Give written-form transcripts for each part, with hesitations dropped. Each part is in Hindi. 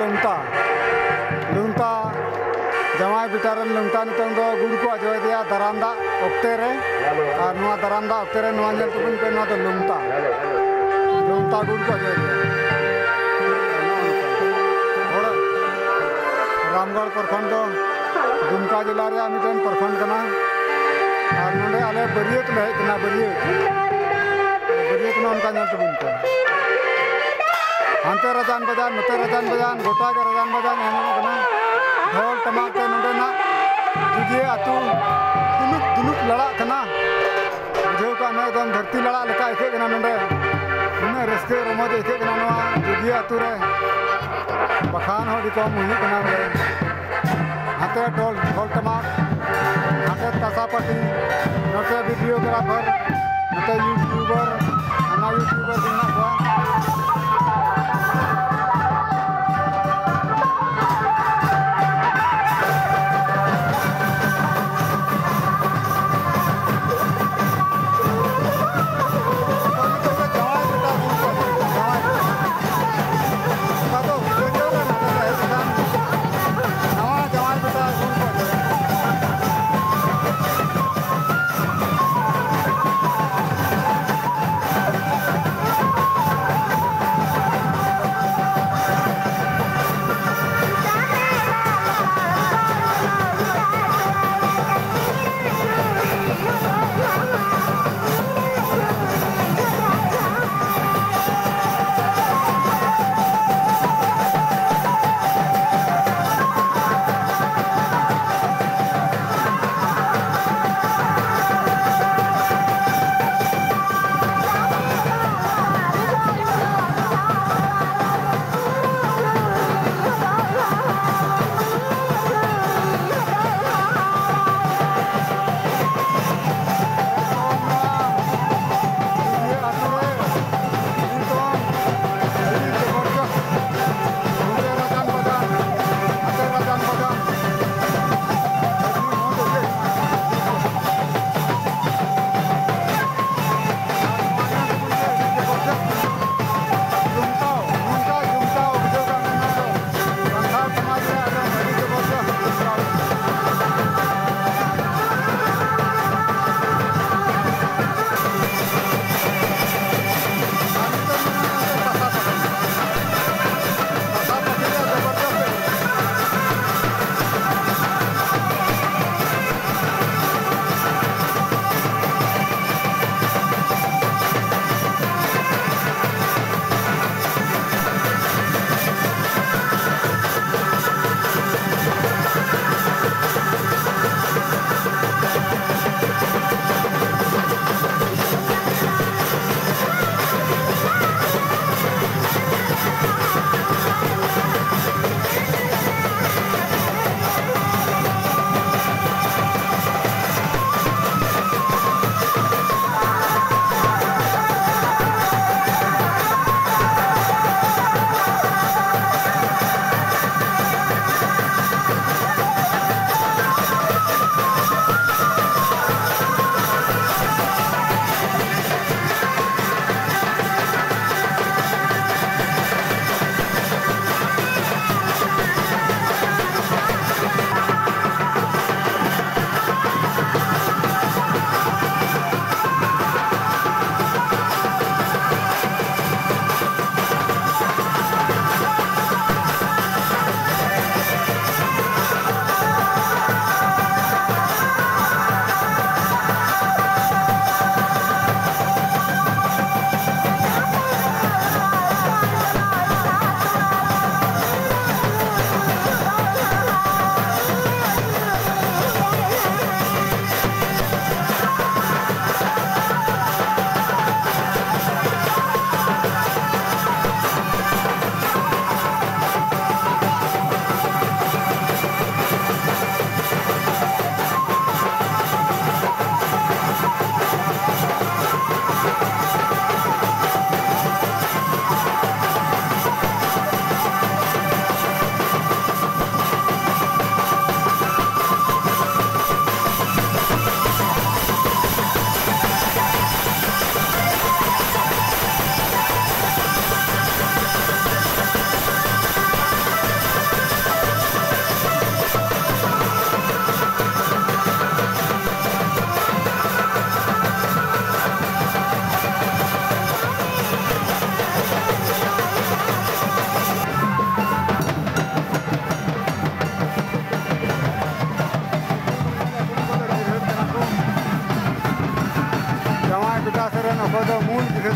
लुंगता लुंगता जमाई बिटारन लुंगता नितंग दो गुड़ को अजय दिया दरांदा ओक्ते रे और नुआ दरांदा ओक्ते रे नुआ जल तुकुन पे नुआ तो लुंगता गुड़ को अजय दिया और रामगढ़ प्रखंड दो दुमका जिला रे मिटन प्रखंड कना और नोडे आले बरियत ले कना बरियत नो उनका जल तुकुन पे हांते रजान बजान नते रजान बजान गोटा के रजान बजान एमन कना ढोल टमाक ते नोडे ना जुगे आतु दुनुक लड़ा कना बुझेव का ना एकदम धरती लड़ा लेका एके कना नोडे उन्हें रस्के रमज एके कना नवा जुगे आतु रे बखान हो दिको मुही कना रे हाते ढोल टमाक हाते तासापटी नते वीडियोग्राफर नते YouTuber ana youtuber dengan gua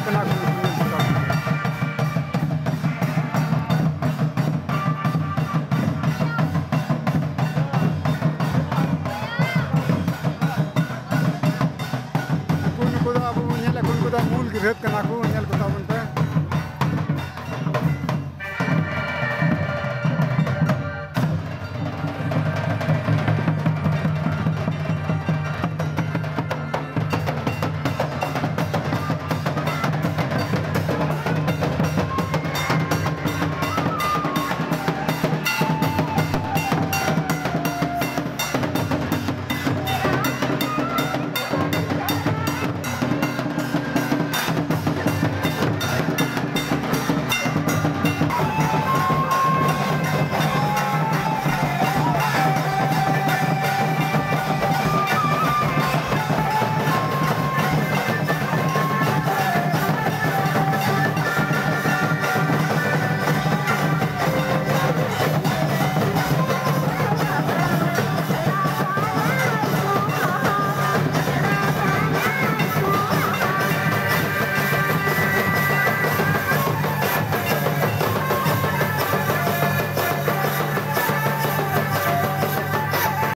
kena ko kun ko da bu nyala kun ko da mul giret kena ko